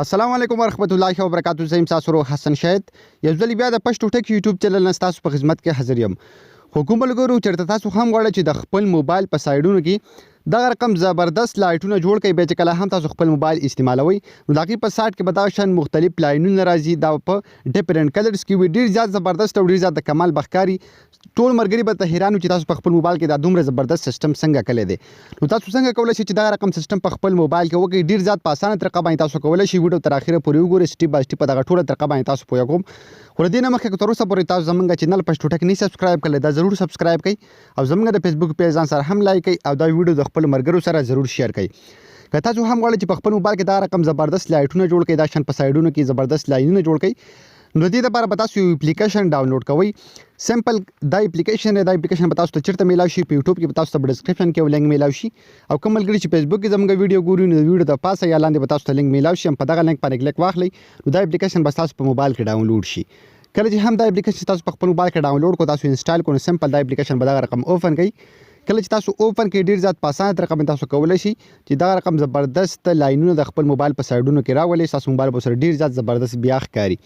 السلام علیکم ورحمت الله وبرکاتو. زه یم تاسو ورو حسن شهید. یو ځل بیا د پښتو ټک یوټیوب چینل نه تاسو په خدمت کې حاضر یم. خو کوم ملګرو چېرته تاسو هم غواړئ چې د خپل موبایل په سایډونو کې دغه رقم زبردست لایټونه جوړ کړئ، بیا چې کله هم تاسو خپل موبایل استعمالوئ نو د هغې په سایډ کې به دغه شان مختلف لاینونه راځي، دا په ډیفرنٹ کلرز کې وي، ډېر زیات زبردست او ډېر زیات د کمال به ښکاري. ټول ملګري به ته حیران وي چې تاسو په خپل موبایل کې دا دومره زبردست سیسټم څنګه کلی دی. نو تاسو څنګه کولی شئ چې دغه رقم سیسټم په خپل موبایل کې وکړئ؟ ډېر زیات په اسانه طریقه باندې تاسو کولی شئ. ویډیو تر اخره پورې وګورئ، سټیپ بای سټیپ په دغه ټوله طریقه باندې تاسو پوهه کوم. خو له دې نه مخکې که تر اوسه پورې تاسو زموږ چینل پښتو ټک نه سبسکرایب کړلی، دا ضرور سبسکرایب کړئ او زموږ د فیسبوک پیج ځان سره هم لایک کړئ او دا ویډیو د خپل ملګرو سره ضرور شیر کړئ. که تاسو هم غواړئ چې په خپل موبایل کې دا رقم زبردست لایټونه جوړ کړئ، دا شان په سایډونو کې زبردست لاینونه جوړ کړئ، نو د دې لپاره به تاسو یو اپلیکیشن ډاونلوډ کوئ. سمپل دا اپلیکیشن به تاسو ته چیرته میلاو شي؟ په یوټیوب کې به تاسو ته په ډسکرپشن کې یو لینک میلاو شي، او کوم ملګري چې فیسبوک کې زموږ ویډیو ګوري نو د ویډیو د پاسه یا لاندې به تاسو ته لینک میلاو شي، هم په دغه لینک باندې کلیک واخلئ نو دا اپلیکیشن به تاسو په موبایل کې ډاونلوډ شي. کله چې هم دا اپلیکیشن تاسو په خپل موبایل کې ډاونلوډ کړئ، تاسو انسټال کړئ، نو سمپل دا اپلیکیشن به دغه رقم اوپن کړئ. کله چې تاسو اوپن کړئ ډېر زیات په اسانه طریقه باندې تاسو کولی شئ چې دغه رقم زبردست لاینونه د خپل موبایل په سایډونو کې راولئ، ستاسو موبایل به سره ډېر زیات زبردست بیا ښکاري.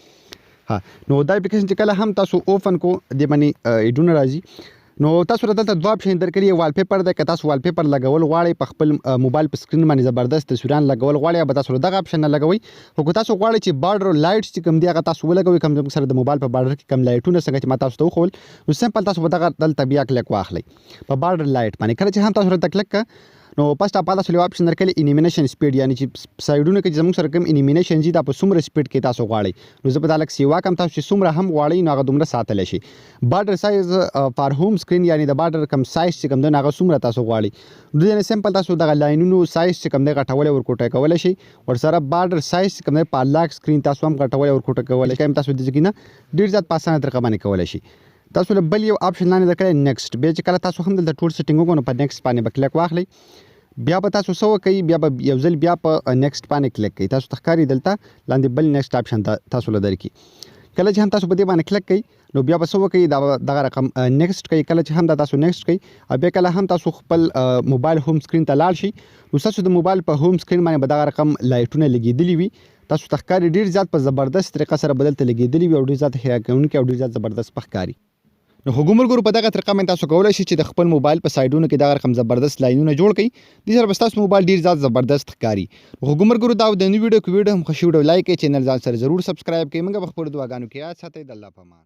نو دا اپلیکیشن چې کله هم تاسو اوپن کو دې باندې ایډونه راځي، نو تاسو دلته دوه اپشن درکړي، وال پیپر دی. که تاسو وال پیپر لګول غواړئ په خپل موبایل په سکرین باندې زبردست تصویران لګول غواړئ، به تاسو دغه اپشن نه لګوئ. خو که تاسو غواړئ چې بارډر لایټس چې کوم دی هغه تاسو ولګوئ، کوم زموږ سره د موبایل په بارډر کې کوم لایټونه څنګه چې ما تاسو ته وښول، نو سمپل تاسو به دغه دلته بیا کلیک واخلئ په بارډر لایټ باندې. کله چې هم تاسو دلته کلیک کړه نو فسټ اپ تاسو یو اپشن درکړي انیمیشن سپیډ، یعنی چې سایډونو کې زموږ سره کوم انیمیشن دي دا په څومره سپیډ کې تاسو غواړئ، نو زه به دا لږ سیوا کړم. تاسو چې څومره هم غواړئ نو هغه دومره ساتلی شي. بارډر سایز فار هوم سکرین، یعنی د بارډر کم سایز چې کوم دی هغه څومره تاسو غواړئ، نو دې نه سمپل تاسو دغه لاینونو سایز چې کوم دی غټولی ورکوټی کولی شئ. ورسره بارډر سایز چې کوم دی په لاک سکرین تاسو هم غټولی ورکوټی کولی شئ، تاسو د ځای نه ډېر زیات په اسانه طریقه باندې کولی شئ. تاسو له بل یو اپشن لاندې درکړی نیکسټ، بیا چې کله تاسو هم دلته ټول سیټینګ وکړو نو په نیکسټ باندې به کلیک واخلئ. بیا به تاسو څه وکئ، بیا به یو ځل بیا په نیکسټ باندې کلیک کړئ. تاسو ته ښکاري دلته لاندې بل نیکسټ اپشن تاسو له درکړي. کله چې هم تاسو په دې باندې کلیک کړئ نو بیا به څه وکئ، دغه رقم نیکسټ کړئ. کله چې هم دا تاسو نیکسټ کړئ او بیا کله هم تاسو خپل موبایل ہوم سکرین ته لاړ شئ نو ستاسو د موبایل په ہوم سکرین باندې به دغه رقم لایټونه لګېدلي وي. تاسو ته ښکاري ډېر زیات په زبردست طریقه سره به دلته لګېدلي وي او ډېر زیات حیران کوونکي او ډېر زیات زبردست به ښکاري. نو هغو ملګرو په دغه طریقه باندې تاسو کولی شئ چې د خپل موبایل په سایډونو کې دغه رقم زبردست لاینونه جوړ کړئ، دې سره به ستاسو موبایل ډېر زیات زبردست ښکاري. هغو ملګرو دا د نوي ویډیو هم خوښي ویډیو لایک کړئ، چینل ځان سره ضرور سبسکرایب کړئ. موږ به خپلو دعاګانو کې یاد ساتئ. د الله په امان.